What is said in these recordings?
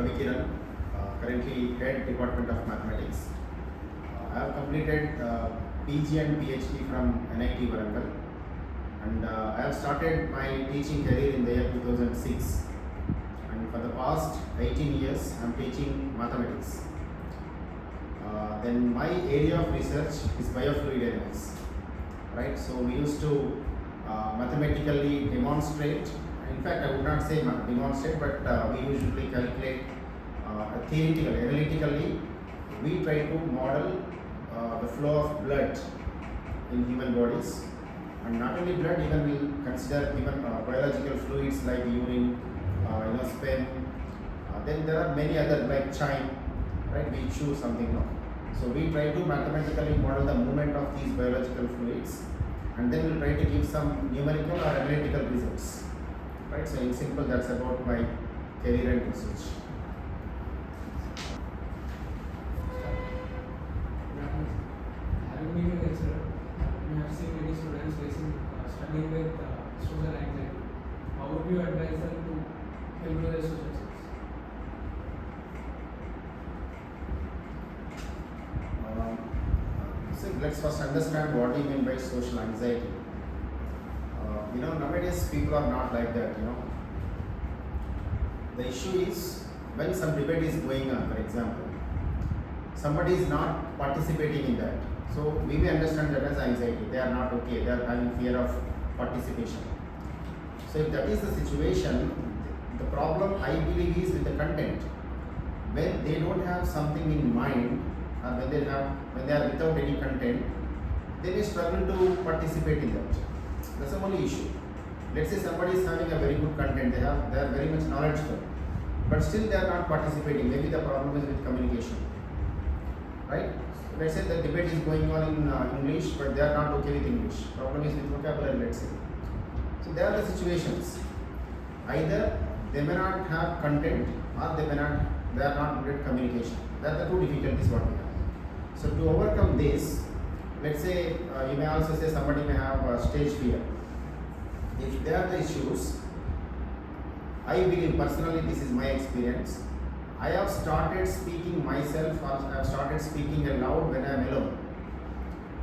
Ravi Kiran, currently head Department of Mathematics. I have completed PG and PhD from NIT Warangal, and I have started my teaching career in the year 2006. And for the past 18 years, I am teaching mathematics. Then my area of research is biofluid dynamics, right? So we used to mathematically demonstrate. In fact, I would not say demonstrate, but we usually calculate theoretically, analytically. We try to model the flow of blood in human bodies, and not only blood, even we consider even biological fluids like urine, sperm. Then there are many other like chime, right? We chew something now. So we try to mathematically model the movement of these biological fluids, and then we'll try to give some numerical or analytical results, right? So in simple, that's about my career and research. Having been a lecturer, you have seen many students struggling with social anxiety. How would you advise them to improve their social skills? So let's first understand what do you mean by social anxiety. Nowadays people are not like that. The issue is when some debate is going on, for example, somebody is not participating in that. So we may understand that as anxiety. They are not okay. They are having fear of participation. So if that is the situation, the problem I believe is with the content. When they don't have something in mind, or when they are without any content, they may struggle to participate in that. That's the only issue. Let's say somebody is having a very good content, they are very much knowledgeable, but still they are not participating. Maybe the problem is with communication, right? Let's say the debate is going on in English, but they are not okay with English. Problem is with vocabulary, let's say. So there are the situations. Either they may not have content, or they are not good at communication. That are the two difficulties what we have. So to overcome this, let's say you may also say somebody may have stage fear. If there are the issues, I believe personally, this is my experience, I have started speaking myself, or I have started speaking aloud when I am alone,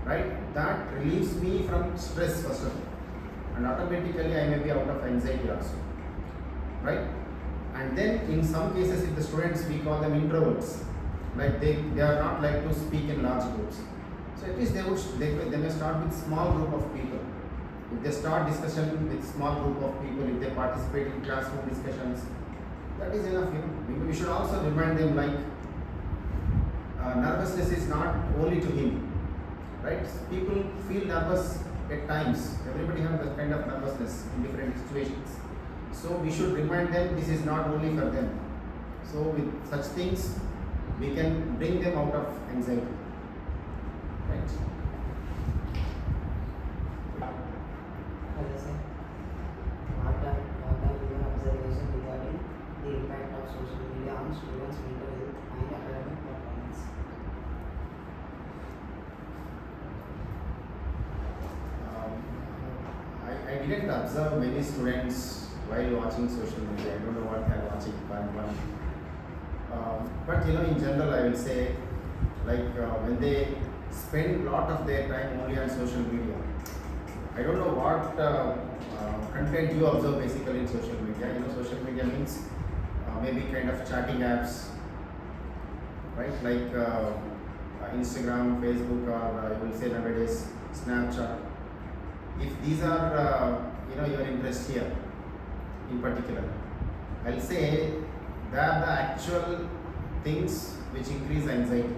right? That relieves me from stress first of all, and automatically I may be out of anxiety also, right? And then in some cases, if the students, we call them introverts, like they are not like to speak in large groups. So at least they may start with small group of people. If they start discussion with small group of people, if they participate in classroom discussions, that is enough. We should also remind them like nervousness is not only to him, right? People feel nervous at times. Everybody has that kind of nervousness in different situations. So we should remind them this is not only for them. So with such things, we can bring them out of anxiety, right? Hello sir. What are your observations regarding the impact of social media on students' mental health and academic performance? I didn't observe many students while watching social media. I don't know what they are watching, but in general, I will say, like when they spend a lot of their time only on social media. I don't know what content you observe basically in social media. Social media means maybe kind of chatting apps, right? Like Instagram, Facebook, or I will say nowadays Snapchat. If these are your interest here in particular, I'll say they are the actual things which increase anxiety.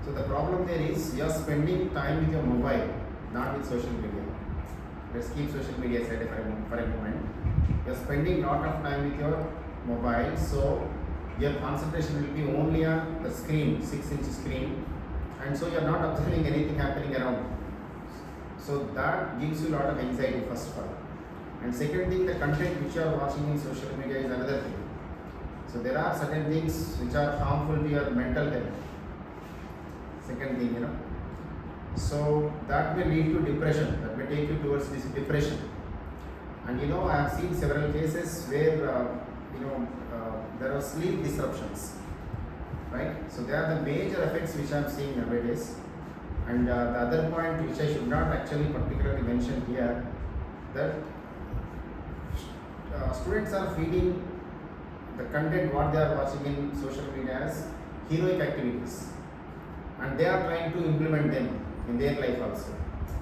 So the problem there is you are spending time with your mobile, not with social media. Let's keep social media aside for a moment. You are spending a lot of time with your mobile, so your concentration will be only on the screen, 6-inch screen, and so you are not observing anything happening around. So that gives you a lot of anxiety first of all. And second thing, the content which you are watching in social media is another thing. So there are certain things which are harmful to your mental health. Second thing, So that may lead to depression. That may take you towards this depression. And I have seen several cases where there are sleep disruptions, right? So they are the major effects which I am seeing nowadays. And the other point which I should not actually particularly mention here, that students are feeding the content what they are watching in social media as heroic activities, and they are trying to implement them in their life also,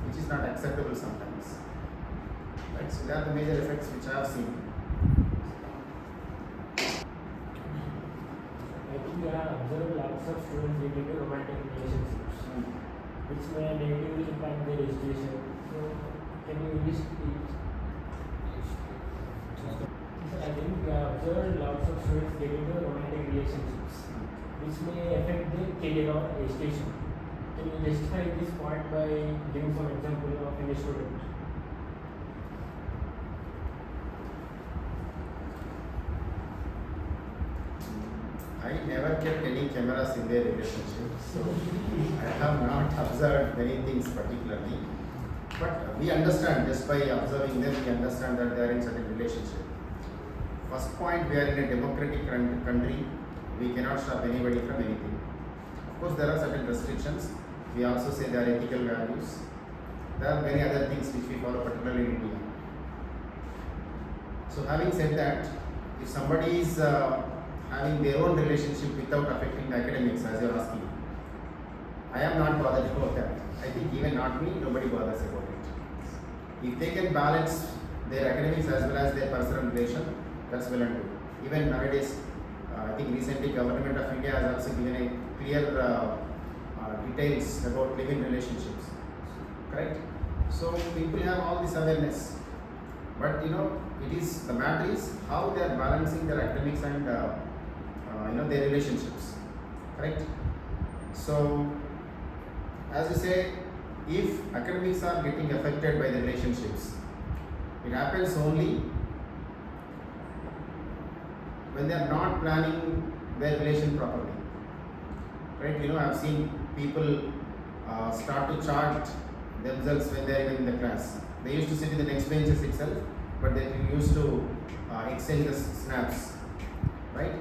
which is not acceptable sometimes, right? So they are the major effects which I have seen. I think we have observed lots of students getting into romantic relationships, which may negatively impact their education. So, can you list it? I think we have observed lots of students getting into romantic relationships, which may affect their career or education. Can you justify this point by giving some example of any student? I never kept any cameras in their relationship, so I have not observed many things particularly. But we understand, just by observing them, we understand that they are in certain relationship. First point, we are in a democratic country. We cannot stop anybody from anything. Of course, there are certain restrictions. We also say there are ethical values. There are many other things which we follow, particularly in India. So, having said that, if somebody is having their own relationship without affecting the academics, as you are asking, I am not bothered about that. I think even not me, nobody bothers about it. If they can balance their academics as well as their personal relation, that's well and good. Even nowadays, I think recently Government of India has also given a clear details about living relationships, correct? So people have all this awareness, but it is the matter is how they are balancing their academics and their relationships, correct? So as you say, if academics are getting affected by the relationships, it happens only when they are not planning their relation properly, right? I have seen people start to chart themselves when they are in the class. They used to sit in the next benches itself, but they used to exchange the snaps, right?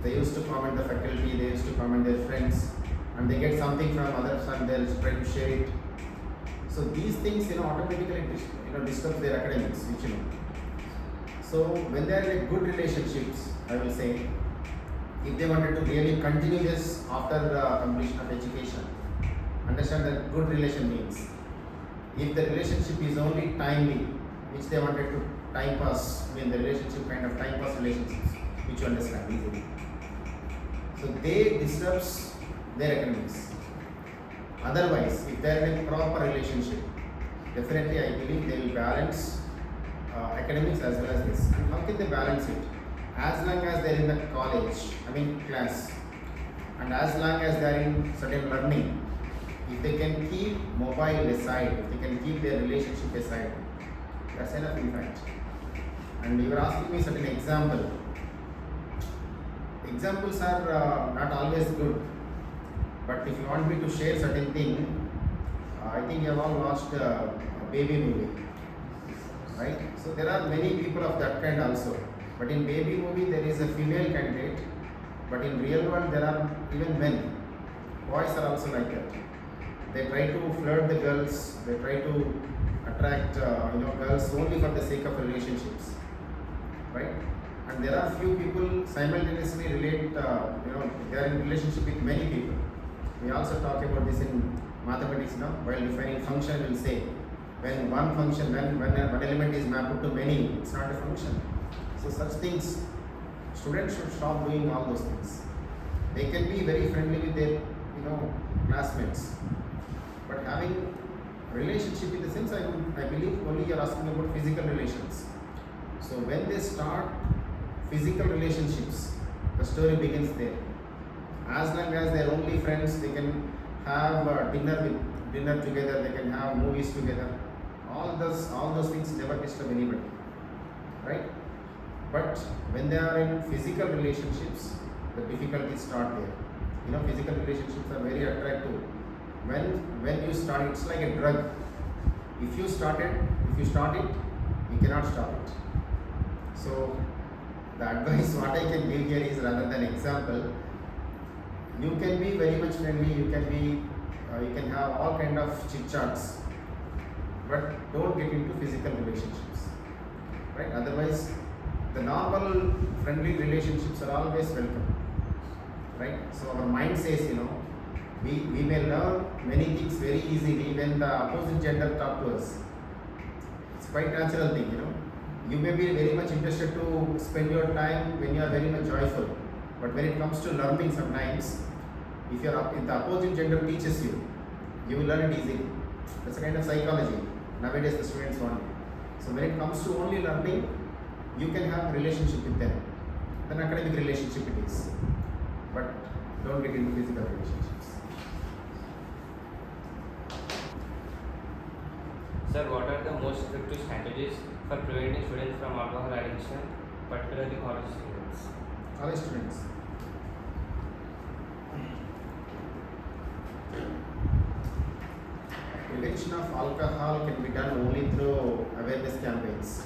They used to comment the faculty, they used to comment their friends, and they get something from others and they'll try to share it. So these things, automatically disturb their academics, which So when they are in good relationships, I will say, if they wanted to really continue this after the completion of education, understand that good relation means. If the relationship is only timely, which they wanted to time pass, the relationship kind of time pass relationships, which you understand easily. So they disturbs their academics. Otherwise, if they are in a proper relationship, definitely I believe they will balance academics as well as this. And how can they balance it? As long as they are in the class, and as long as they are in certain learning, if they can keep mobile aside, if they can keep their relationship aside, that's enough in fact. And you are asking me certain example. Examples are not always good, but if you want me to share certain thing, I think you have all watched Baby movie, right? So there are many people of that kind also. But in Baby movie there is a female candidate, but in real world there are even men. Boys are also like that. They try to flirt the girls. They try to attract girls only for the sake of relationships, right? And there are few people simultaneously relate. They are in relationship with many people. We also talk about this in mathematics now. While defining function, we'll say when one function, when one element is mapped to many, it's not a function. So such things, students should stop doing all those things. They can be very friendly with their classmates, but having relationship in the sense, I believe only you're asking about physical relations. So when they start physical relationships, the story begins there. As long as they're only friends, they can have dinner together, they can have movies together. All those things never disturb anybody, right? But when they are in physical relationships, the difficulties start there. Physical relationships are very attractive. When you start, it's like a drug. If you start it, you cannot stop it. So The advice what I can give here is rather than example, you can be very much friendly, you can have all kind of chit chats, but don't get into physical relationships, right? Otherwise, the normal friendly relationships are always welcome, right? So our mind says, we may learn many things very easily when the opposite gender talk to us. It's quite natural thing, You may be very much interested to spend your time when you are very much joyful, but when it comes to learning, sometimes if the opposite gender teaches you, you will learn it easily. That's a kind of psychology nowadays the students want. So when it comes to only learning, you can have a relationship with them. Then academic relationship it is, but don't get into physical relationships. Sir, what are the most effective strategies for preventing students from alcohol addiction, particularly college students? College students. Prevention of alcohol can be done only through awareness campaigns.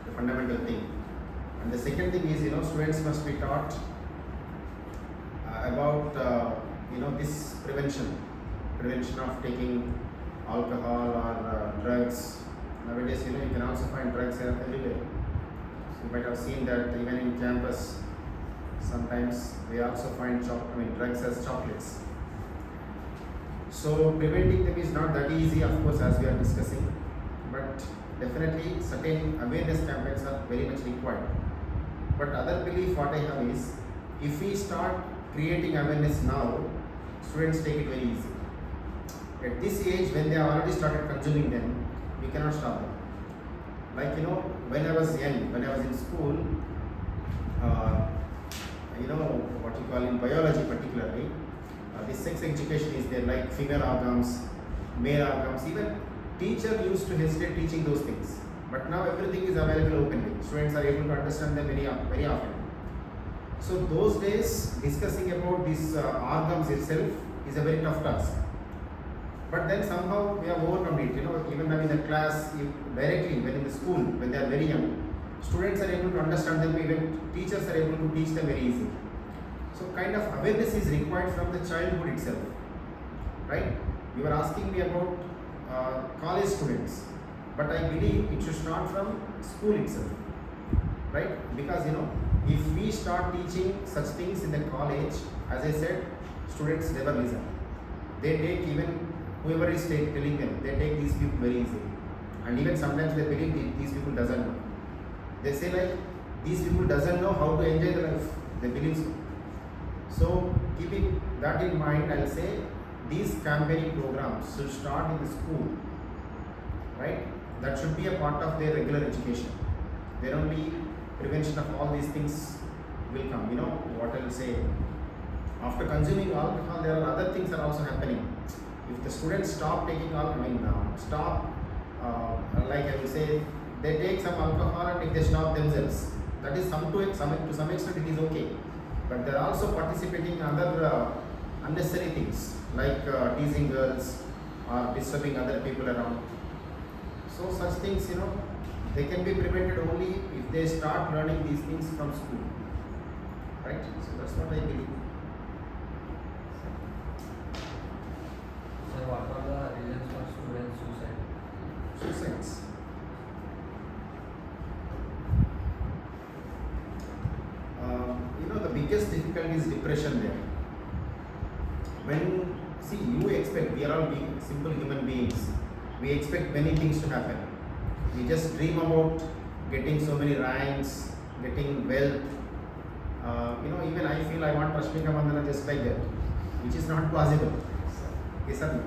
The fundamental thing. And the second thing is, students must be taught about, this prevention of taking alcohol or drugs. Nowadays, you can also find drugs everywhere. So you might have seen that even in campus, sometimes we also find drugs as chocolates. So preventing them is not that easy, of course, as we are discussing, but definitely certain awareness campaigns are very much required. But other belief what I have is, if we start creating awareness now, students take it very easy. At this age, when they have already started consuming them, we cannot stop them. Like, when I was young, when I was in school, what you call in biology particularly, this sex education is there, like female organs, male organs. Even teacher used to hesitate teaching those things. But now everything is available openly. Students are able to understand them very often. So those days, discussing about these organs itself is a very tough task. But then somehow we have overcome it. Even when in the class, directly when in the school, when they are very young, students are able to understand them. Even teachers are able to teach them very easily. So kind of awareness is required from the childhood itself, right? You were asking me about college students, but I believe it should start from school itself, right? Because if we start teaching such things in the college, as I said, students never listen. They take even whoever is telling them, they take these people very easily, and even sometimes they believe these people doesn't know. They say like these people doesn't know how to enjoy the life. They believe so. So keeping that in mind, I'll say these campaigning programs should start in the school, right? That should be a part of their regular education. Then only prevention of all these things will come. What I'll say, after consuming alcohol, there are other things are also happening. If the students stop taking like I will say, they take some alcohol and if they stop themselves, that is to some extent it is okay. But they are also participating in other unnecessary things like teasing girls or disturbing other people around. So such things, they can be prevented only if they start learning these things from school, right? So that's what I believe. Sir, what are the reasons for student suicide? Suicides. The biggest difficulty is depression there. You expect, we are all simple human beings. We expect many things to happen. We just dream about getting so many ranks, getting wealth. Even I feel I want Rashmika Mandana just like that, which is not possible. Yes or no?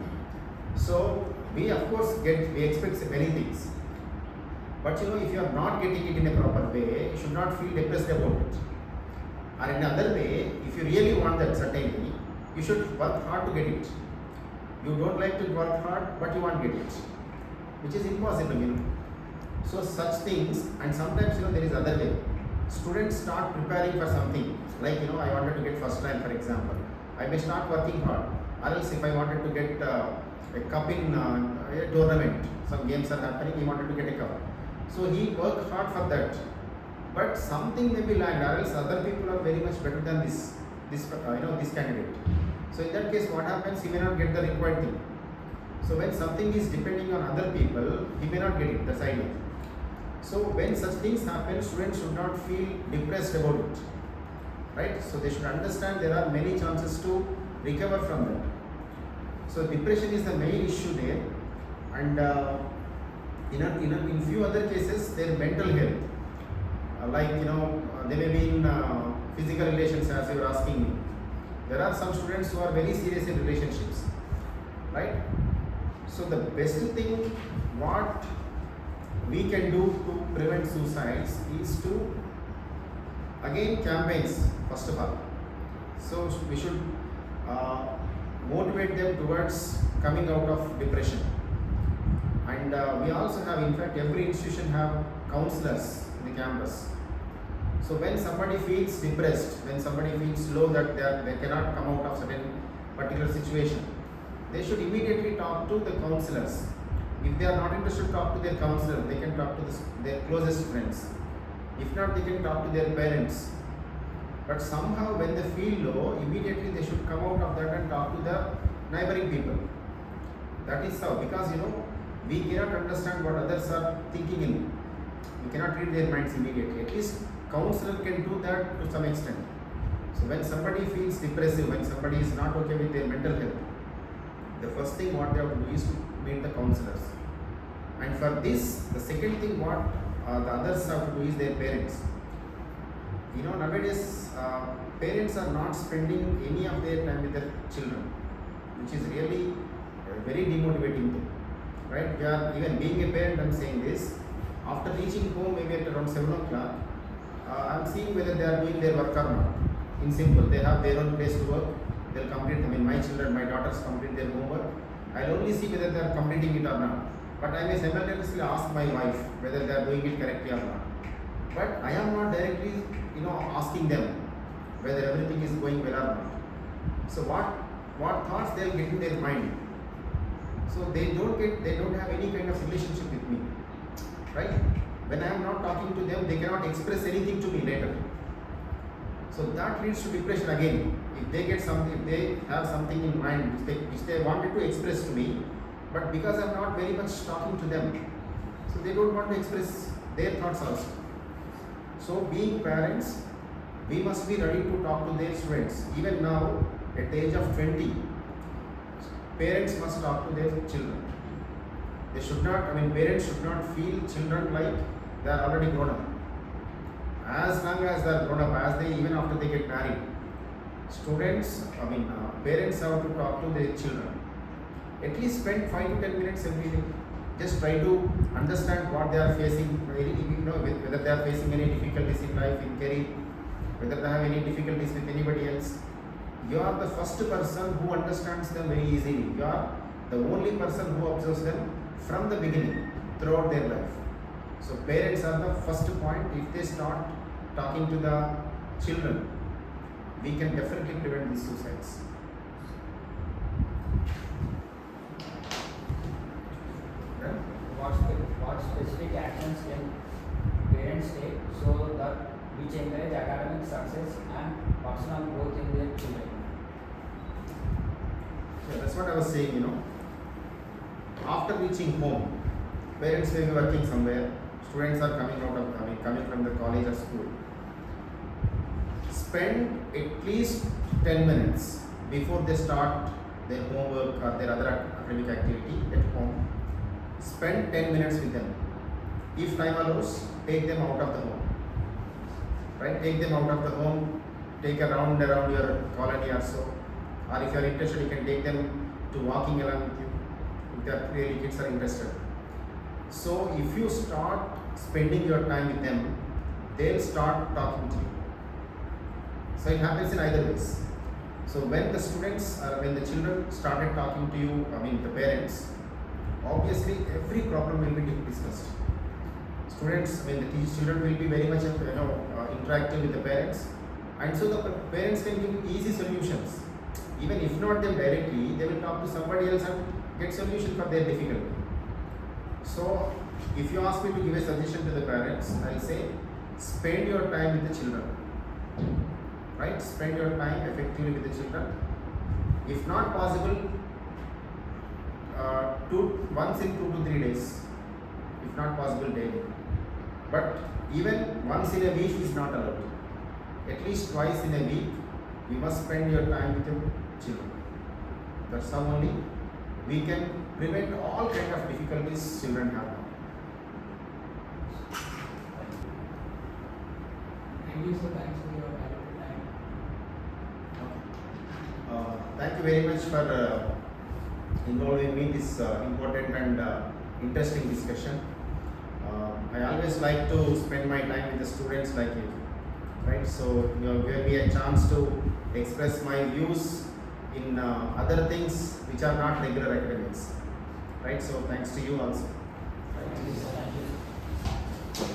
So we of course we expect many things. But if you are not getting it in a proper way, you should not feel depressed about it. Or in another way, if you really want that certainly, you should work hard to get it. You don't like to work hard, but you want to get it, which is impossible, So such things, and sometimes there is other way. Students start preparing for something, like I wanted to get first rank, for example. I may start working hard, or else if I wanted to get a cup in a tournament, some games are happening, he wanted to get a cup. So he worked hard for that. but something may be lagged, or else other people are very much better than this candidate. So in that case, what happens? He may not get the required thing. So when something is depending on other people, he may not get it. That's idea. So when such things happen, students should not feel depressed about it, right? So they should understand there are many chances to recover from that. So depression is the main issue there, and in few other cases, their mental health, they may be in physical relations, as you were asking me. There are some students who are very serious in relationships, right? So the best thing what we can do to prevent suicides is to, again, campaigns first of all. So we should motivate them towards coming out of depression. And we also have, in fact, every institution have counselors in the campus. So when somebody feels depressed, when somebody feels low that they cannot come out of certain particular situation, they should immediately talk to the counselors. If they are not interested to talk to their counselor, they can talk to their closest friends. If not, they can talk to their parents. But somehow when they feel low, immediately they should come out of that and talk to the neighboring people. That is how, because we cannot understand what others are thinking in. We cannot read their minds immediately. At least counselor can do that to some extent. So when somebody feels depressive, when somebody is not okay with their mental health, the first thing what they have to do is to meet the counselors. And for this, the second thing what the others have to do is their parents. Nowadays parents are not spending any of their time with their children, which is really a very demotivating thing, right? We are, even being a parent, I'm saying this, after reaching home maybe at around 7 o'clock, I'm seeing whether they are doing their work or not. In simple, they have their own place to work, they'll complete, my children, my daughters complete their homework. I'll only see whether they are completing it or not. But I may simultaneously ask my wife whether they are doing it correctly or not. But I am not directly, asking them whether everything is going well or not. So what thoughts they'll get in their mind. So they don't have any kind of relationship with me, right? When I am not talking to them, they cannot express anything to me later. So that leads to depression again. If they get something, if they have something in mind which they wanted to express to me, but because I'm not very much talking to them, so they don't want to express their thoughts also. So being parents, we must be ready to talk to their students. Even now, at the age of 20, parents must talk to their children. They should not, parents should not feel children like they are already grown up. As long as they are grown up, even after they get married, parents have to talk to their children. At least spend 5 to 10 minutes every day. Just try to understand what they are facing, whether they are facing any difficulties in life, in career, whether they have any difficulties with anybody else. You are the first person who understands them very easily. You are the only person who observes them from the beginning, throughout their life. So parents are the first point. If they start talking to the children, we can definitely prevent these suicides. What specific actions can parents take so that which encourage academic success and personal growth in their children? Yeah, that's what I was saying, After reaching home, parents may be working somewhere, students are coming from the college or school. Spend at least 10 minutes before they start their homework or their other academic activity at home. Spend 10 minutes with them. If time allows, take them out of the home. Right? Take them out of the home, take a round around your colony or so. Or if you are interested, you can take them to walking along with you. If their really kids are interested. So if you start spending your time with them, they'll start talking to you. So it happens in either ways. So when the students or when the children started talking to you, the parents, obviously every problem will be discussed. Students, the children will be very much interactive with the parents, and so the parents can give easy solutions. Even if not them directly, they will talk to somebody else and get solution for their difficulty. So if you ask me to give a suggestion to the parents, I'll say spend your time with the children. Right? Spend your time effectively with the children. If not possible, once in 2 to 3 days. If not possible, daily. But even once in a week is not allowed. At least twice in a week, you must spend your time with your children. That's how only we can prevent all kind of difficulties children have now. Thank you, sir. Thanks for your valuable time. Thank you very much for involving me in this important and interesting discussion. I always like to spend my time with the students like you, right? So you have given me a chance to express my views in other things which are not regular academics, right? So thanks to you also. Thank you, sir.